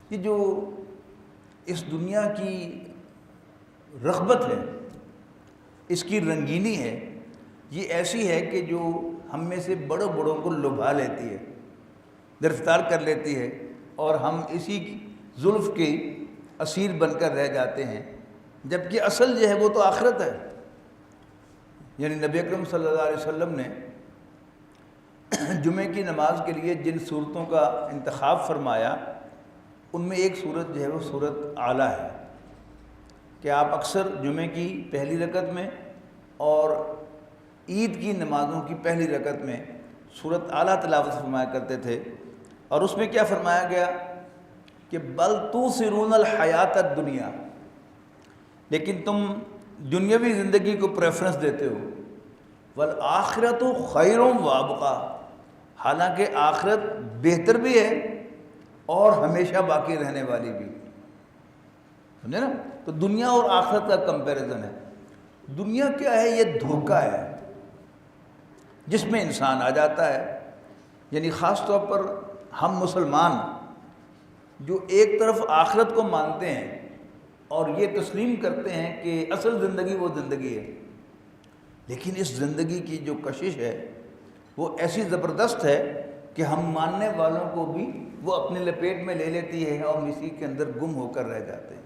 یہ جو اس دنیا کی رغبت ہے، اس کی رنگینی ہے، یہ ایسی ہے کہ جو ہم میں سے بڑوں بڑوں کو لبھا لیتی ہے، گرفتار کر لیتی ہے، اور ہم اسی زلف کے اسیر بن کر رہ جاتے ہیں، جبکہ اصل جو ہے وہ تو آخرت ہے۔ یعنی نبی اکرم صلی اللہ علیہ وسلم نے جمعے کی نماز کے لیے جن صورتوں کا انتخاب فرمایا، ان میں ایک صورت جو ہے وہ صورت اعلیٰ ہے، کہ آپ اکثر جمعے کی پہلی رکعت میں اور عید کی نمازوں کی پہلی رکعت میں صورت اعلیٰ تلاوت فرمایا کرتے تھے۔ اور اس میں کیا فرمایا گیا کہ بل توثرون الحیات الدنیا، لیکن تم دنیاوی زندگی کو پریفرنس دیتے ہو، والآخرۃ خیر وابقیٰ، حالانکہ آخرت بہتر بھی ہے اور ہمیشہ باقی رہنے والی بھی۔ سمجھے نا؟ تو دنیا اور آخرت کا کمپیریزن ہے۔ دنیا کیا ہے؟ یہ دھوکہ ہے جس میں انسان آ جاتا ہے۔ یعنی خاص طور پر ہم مسلمان جو ایک طرف آخرت کو مانتے ہیں اور یہ تسلیم کرتے ہیں کہ اصل زندگی وہ زندگی ہے، لیکن اس زندگی کی جو کشش ہے وہ ایسی زبردست ہے کہ ہم ماننے والوں کو بھی وہ اپنے لپیٹ میں لے لیتی ہے اور اسی کے اندر گم ہو کر رہ جاتے ہیں۔